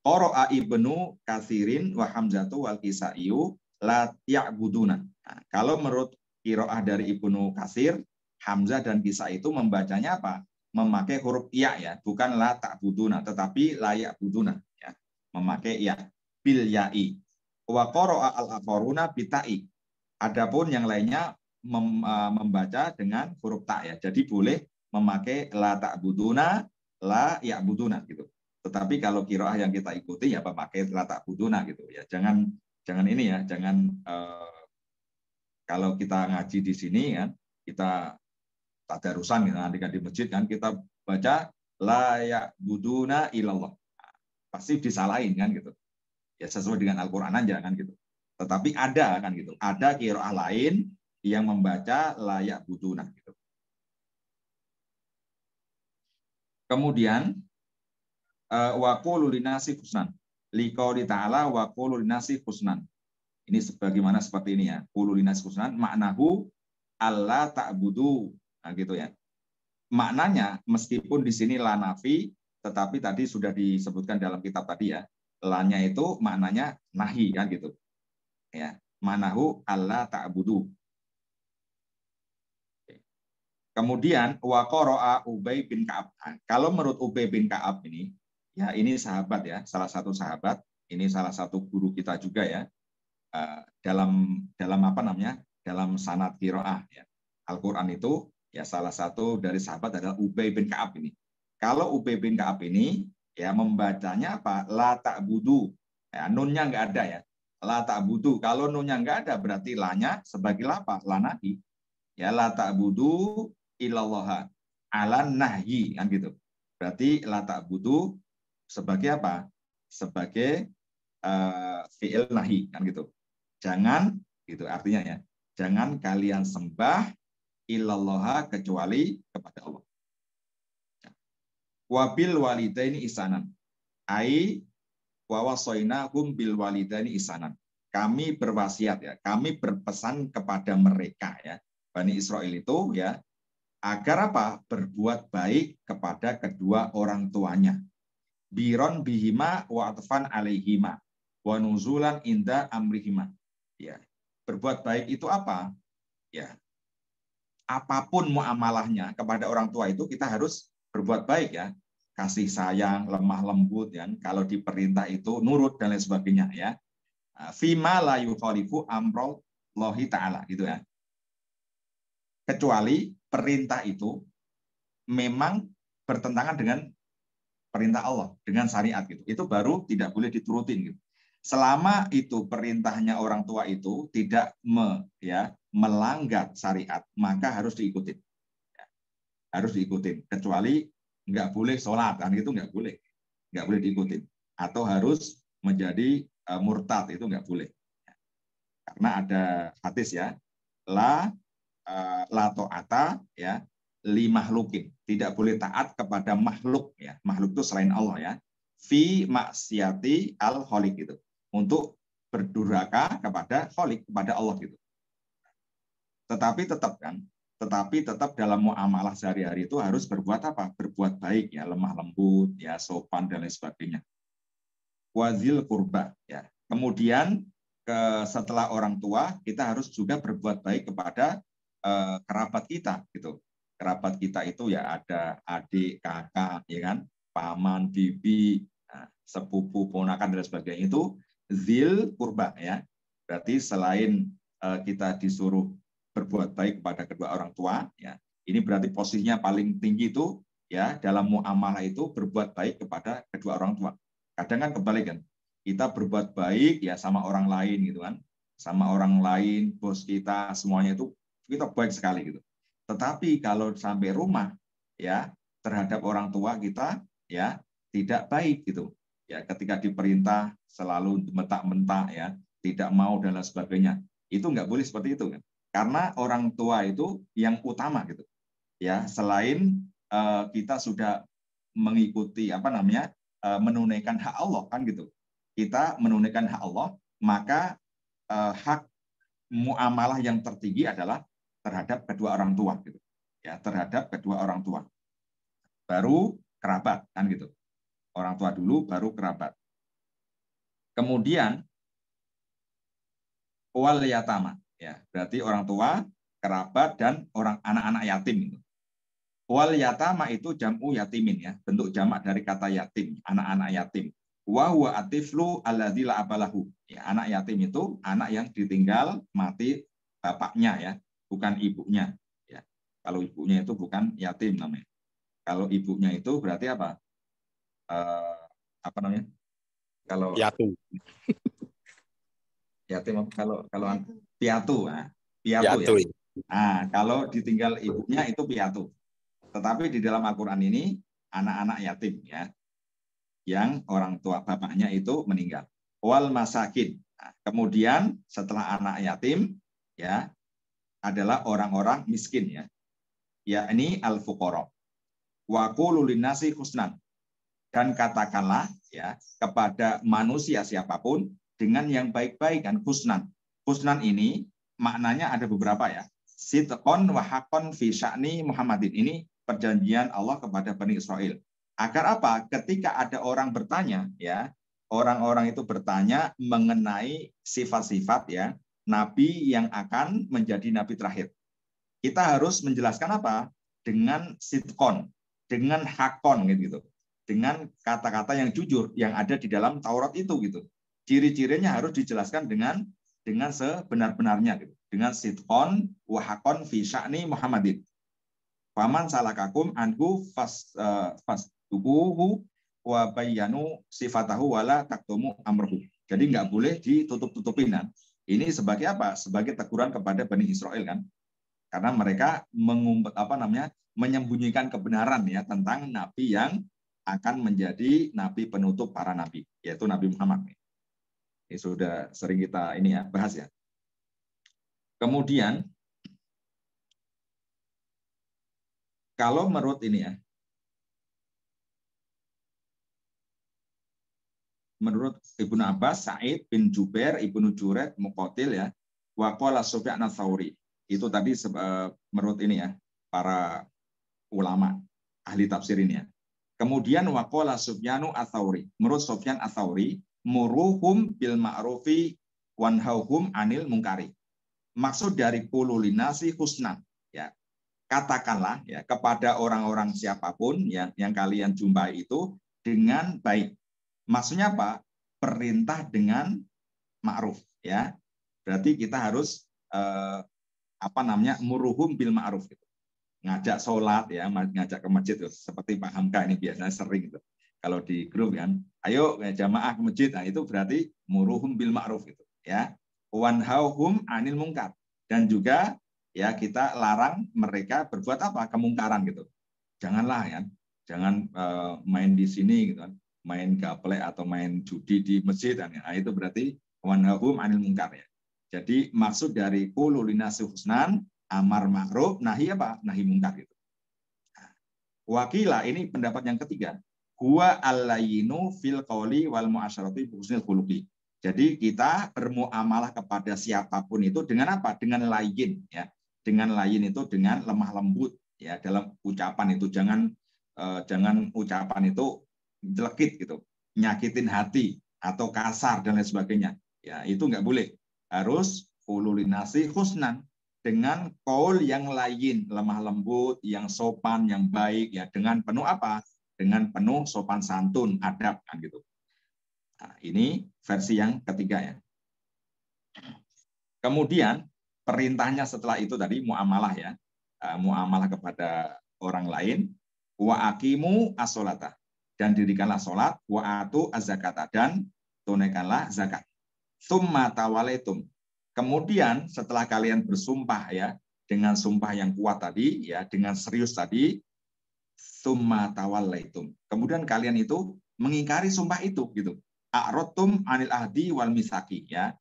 Qara'a ibnu Katsirin wa Hamzatu wal Kisaiyu la ya'buduna. Nah, kalau menurut qiraah dari Ibnu Katsir, Hamzah dan Kisai itu membacanya apa? Memakai huruf ya, bukan la ta'buduna, tetapi la ya'buduna ya, memakai ya bil ya'i. Wa qara'a al-akharuna bitai. Adapun yang lainnya membaca dengan huruf ta ya. Jadi boleh memakai la ta'buduna, la ya'buduna gitu. Tetapi kalau qiraah yang kita ikuti ya memakai la ta'buduna gitu ya. Jangan ini ya, jangan kalau kita ngaji di sini kan, kita tadarusan gitu, nanti di masjid kan kita baca la ya'buduna illallah. Pasti disalahin kan gitu. Ya sesuai dengan Al-Qur'an aja kan gitu. Tetapi ada kan gitu. Ada qiraah lain yang membaca la ya'buduna gitu. Kemudian wa qulu linasi husnan. Liqauli ta'ala wa qulu linasi husnan. Ini sebagaimana seperti ini ya. Qulu linasi husnan maknahu alla ta'budu. Nah, gitu ya. Maknanya meskipun di sini la nafi, tetapi tadi sudah disebutkan dalam kitab tadi ya. La-nya itu maknanya nahi kan gitu. Ya, manahu alla ta'budu. Kemudian wa qara'a Ubay bin Ka'ab. Kalau menurut Ubay bin Ka'ab ini, ya ini sahabat ya, salah satu sahabat, ini salah satu guru kita juga ya. Dalam apa namanya? Dalam sanad qiraah ya. Al-Qur'an itu ya salah satu dari sahabat adalah Ubay bin Ka'ab ini. Kalau Ubay bin Ka'ab ini ya membacanya apa? La ta'budu. Ya, nunnya nggak ada ya. La ta'budu. Kalau nunnya nggak ada berarti lanya sebagai apa? La nahi. Ya la ta'budu illallah ala nahyi kan gitu. Berarti la ta'budu sebagai apa? Sebagai fi'il nahi kan gitu. Jangan gitu artinya ya. Jangan kalian sembah illallah kecuali kepada Allah. Wabil walidaini ihsanan. Ai wa wasainahum bil walidaini ihsanan. Kami berwasiat ya, kami berpesan kepada mereka ya, Bani Israil itu ya, agar apa? Berbuat baik kepada kedua orang tuanya. Biron bihima wa atfan alaihima wa nuzulan inda amrihima. Ya. Berbuat baik itu apa? Ya. Apapun muamalahnya kepada orang tua itu kita harus berbuat baik ya. Kasih sayang, lemah lembut ya. Kalau diperintah itu nurut dan lain sebagainya ya. Fima la yukhalifu amrollahi ta'ala gitu ya. Kecuali perintah itu memang bertentangan dengan perintah Allah, dengan syariat gitu. Itu baru tidak boleh diturutin gitu. Selama itu perintahnya orang tua itu tidak melanggar syariat, maka harus diikutin. Ya, harus diikutin. Kecuali nggak boleh sholat, kan itu nggak boleh diikutin. Atau harus menjadi murtad, itu nggak boleh. Karena ada hadis ya, la ta'ata ya li makhlukin, tidak boleh taat kepada makhluk ya, makhluk itu selain Allah ya, fi maksiati al khaliq gitu, untuk berdurhaka kepada khaliq, kepada Allah gitu. Tetapi tetap dalam muamalah sehari-hari itu harus berbuat apa? Berbuat baik ya, lemah lembut ya, sopan dan lain sebagainya. Wazil kurba ya. Kemudian setelah orang tua kita harus juga berbuat baik kepada kerabat kita gitu. Kerabat kita itu ya ada adik, kakak, ya kan, paman, bibi, sepupu, ponakan dan sebagainya, itu zil kurba ya. Berarti selain kita disuruh berbuat baik kepada kedua orang tua ya, ini berarti posisinya paling tinggi itu ya dalam muamalah itu berbuat baik kepada kedua orang tua. Kadang kan kebalikan, kita berbuat baik ya sama orang lain gitu kan, sama orang lain, bos kita, semuanya itu kita baik sekali gitu. Tetapi kalau sampai rumah ya terhadap orang tua kita ya tidak baik gitu. Ya ketika diperintah selalu mentak-mentak ya, tidak mau dan lain sebagainya. Itu nggak boleh seperti itu kan. Karena orang tua itu yang utama gitu. Ya, selain kita sudah mengikuti menunaikan hak Allah kan gitu. Kita menunaikan hak Allah, maka hak muamalah yang tertinggi adalah terhadap kedua orang tua gitu. Ya, terhadap kedua orang tua. Baru kerabat kan gitu. Orang tua dulu baru kerabat. Kemudian wal yatama ya, berarti orang tua, kerabat dan orang anak-anak yatim itu. Wal yatama itu jam'u yatimin ya, bentuk jamak dari kata yatim, anak-anak yatim. Wa huwa atiflu alladzi la abalahu. Ya, anak yatim itu anak yang ditinggal mati bapaknya ya, bukan ibunya ya. Kalau ibunya itu bukan yatim namanya. Kalau ibunya itu berarti apa? Apa namanya? Kalau Piatu. yatim kalau piatu, nah, piatu ya. Nah, kalau ditinggal ibunya itu piatu. Tetapi di dalam Al-Quran ini anak-anak yatim ya, yang orang tua bapaknya itu meninggal. Wal masakin. Nah, kemudian setelah anak yatim ya adalah orang-orang miskin ya. Yakni al-fuqara. Wa qulu linnasi husnan. Dan katakanlah ya kepada manusia siapapun dengan yang baik-baik kan, husnan. Husnan ini maknanya ada beberapa ya. Sidqon wa haqqon fi sya'ni Muhammadin. Ini perjanjian Allah kepada Bani Israel. Agar apa? Ketika ada orang bertanya, ya, orang-orang itu bertanya mengenai sifat-sifat ya Nabi yang akan menjadi Nabi terakhir. Kita harus menjelaskan apa? Dengan sidqon, dengan hakon gitu. Dengan kata-kata yang jujur yang ada di dalam Taurat itu gitu. Ciri-cirinya harus dijelaskan dengan sebenar-benarnya gitu. Dengan sidqon wa hakon fi sya'ni Muhammadin. Faman salakakum anhu fastubuhu wa bayyanu sifatahu wala taktumu amruhu. Jadi nggak boleh ditutup-tutupin kan. Ini sebagai apa? Sebagai teguran kepada Bani Israel kan. Karena mereka menyembunyikan kebenaran ya tentang nabi yang akan menjadi nabi penutup para nabi, yaitu Nabi Muhammad. Ini sudah sering kita bahas ya. Kemudian Kalau menurut ini ya, menurut Ibnu Abbas, Sa'id bin Jubair, Ibnu Juret, Muqatil ya, wa qala Sufyan ats-Tsauri. Itu tadi menurut ini ya, para ulama ahli tafsir ini ya. Kemudian wa qala Sufyanu ats-Tsauri. Menurut Sufyan ats-Tsauri, muruhum bil ma'rufi wanhauhum anil munkari. Maksud dari qulu linasi husnan ya. Katakanlah ya kepada orang-orang siapapun yang kalian jumpai itu dengan baik. Maksudnya apa? Perintah dengan ma'ruf ya. Berarti kita harus muruhum bil ma'ruf gitu. Ngajak sholat ya, ngajak ke masjid tuh. Seperti Pak Hamka ini biasanya sering gitu. Kalau di grup kan, ayo jamaah ke masjid. Nah, itu berarti muruhum bil ma'ruf gitu ya. Wanhauhum anil mungkar. Dan juga ya kita larang mereka berbuat apa? Kemungkaran gitu. Janganlah ya. Jangan main di sini gitu kan. Main gaplek atau main judi di masjid. Nah, itu berarti wanhauhum anil mungkar ya. Jadi maksud dari qulu linasi husnan, amar ma'ruf, nahi apa? Nahi mungkar gitu. Wakila ini pendapat yang ketiga. Huwa al-layinu fil qawli wal mu'asyarati husnul khuluqi. Jadi kita bermuamalah kepada siapapun itu dengan apa? Dengan layin ya. Dengan layin itu dengan lemah lembut ya dalam ucapan itu jangan ucapan itu jelekit gitu, nyakitin hati atau kasar dan lain sebagainya. Ya, itu nggak boleh. Harus ululinasi husnan dengan qaul yang lain, lemah lembut, yang sopan, yang baik ya dengan penuh apa? Dengan penuh sopan santun, adab kan gitu. Nah, ini versi yang ketiga ya. Kemudian perintahnya setelah itu tadi muamalah ya. Muamalah kepada orang lain, wa aqimu as-sholata, dan dirikanlah salat, wa atu az-zakata, dan tunaikanlah zakat. Tsumma tawalaitum. Kemudian setelah kalian bersumpah ya dengan sumpah yang kuat tadi ya, dengan serius tadi, tsumma tawalaitum. Kemudian kalian itu mengingkari sumpah itu gitu. A'radtum anil ahdi wal misaki ya.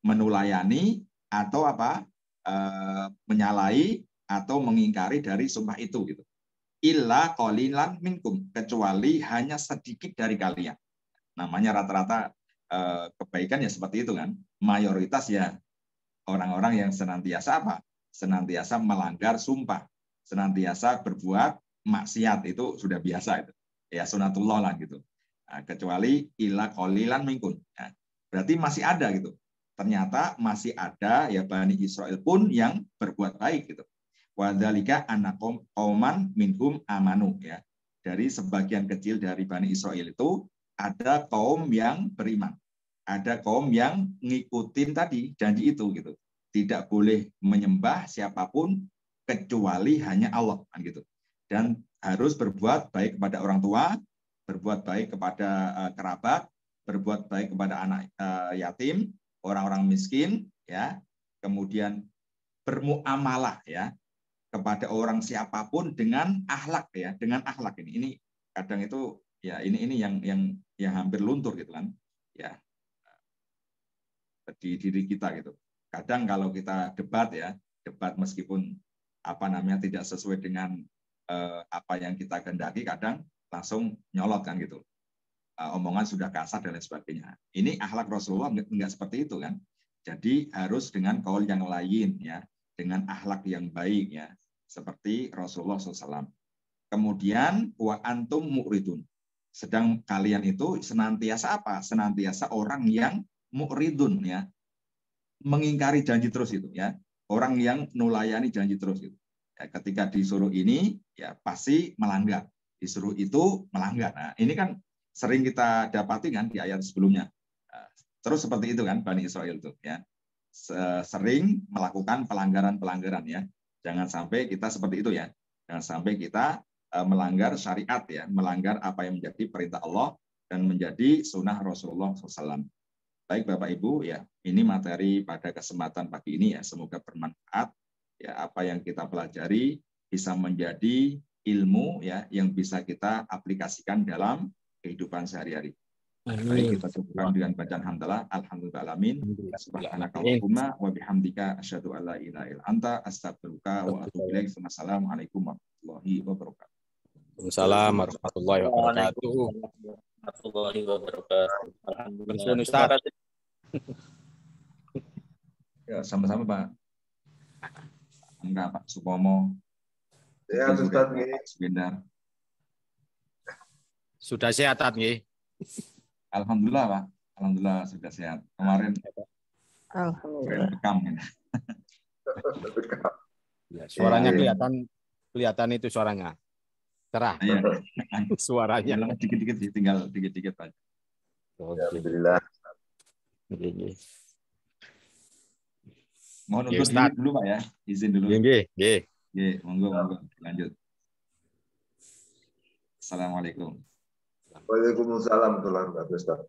Menulayani atau apa? Menyalahi atau mengingkari dari sumpah itu gitu. Illa qalilan minkum, kecuali hanya sedikit dari kalian. Namanya rata-rata kebaikan ya seperti itu kan. Mayoritas ya orang-orang yang senantiasa apa? Senantiasa melanggar sumpah, senantiasa berbuat maksiat, itu sudah biasa itu. Ya sunatullah lah gitu. Nah, kecuali illa qalilan minkum. Nah, berarti masih ada gitu. Ternyata masih ada ya Bani Israel pun yang berbuat baik gitu. Wadzalika anna qauman minhum amanu ya. Dari sebagian kecil dari Bani Israel itu ada kaum yang beriman. Ada kaum yang ngikutin tadi janji itu gitu. Tidak boleh menyembah siapapun kecuali hanya Allah kan gitu. Dan harus berbuat baik kepada orang tua, berbuat baik kepada kerabat, berbuat baik kepada anak yatim, orang-orang miskin ya. Kemudian bermuamalah ya kepada orang siapapun dengan akhlak ya, dengan akhlak ini. Ini kadang itu ya ini yang hampir luntur gitu kan. Ya. Di diri kita gitu. Kadang kalau kita debat ya, debat meskipun tidak sesuai dengan apa yang kita kehendaki, kadang langsung nyolot kan gitu. Omongan sudah kasar dan lain sebagainya. Ini akhlak Rasulullah enggak seperti itu kan. Jadi harus dengan kaul yang lain ya, dengan akhlak yang baik ya, seperti Rasulullah SAW. Kemudian wa antum mu'ridun. Sedang kalian itu senantiasa apa? Senantiasa orang yang mu'ridun ya, mengingkari janji terus itu ya, orang yang nulayani janji terus itu ya, ketika disuruh ini ya pasti melanggar, disuruh itu melanggar. Nah, ini kan sering kita dapati kan di ayat sebelumnya. Terus seperti itu kan Bani Israel itu ya, sering melakukan pelanggaran ya. Jangan sampai kita seperti itu ya, jangan sampai kita melanggar syariat ya, melanggar apa yang menjadi perintah Allah dan menjadi sunnah Rasulullah SAW. Baik Bapak Ibu ya, ini materi pada kesempatan pagi ini ya, semoga bermanfaat ya, apa yang kita pelajari bisa menjadi ilmu ya yang bisa kita aplikasikan dalam kehidupan sehari-hari. Baik, kita cukupkan dengan bacaan hamdalah. Alhamdulillahalamin. Subhanakallahumma wa bihamdika asyhadu an la ilaha illa anta astaghfiruka wa atubu ilaik. Wassalamualaikum warahmatullahi wabarakatuh. Waalaikumsalam warahmatullahi wabarakatuh. Warahmatullahi wabarakatuh. Alhamdulillah. Terima Ustaz. Ya, sama-sama Pak. Enggak Pak Supomo. Ya, Ustaz. Pak Subendar. Sudah sehat nggih? Alhamdulillah Pak. Alhamdulillah sudah sehat. Kemarin Alhamdulillah. bekam ya. Ya, suaranya kelihatan itu suaranya. Cerah. Iya. Suaranya. Dikit-dikit sih, tinggal dikit-dikit aja. Alhamdulillah. Mohon Ya, undur Ustaz. diri dulu Pak ya. Izin dulu. Nggih. Monggo. Lanjut. Assalamualaikum. Waalaikumsalam warahmatullahi wabarakatuh. Ustaz.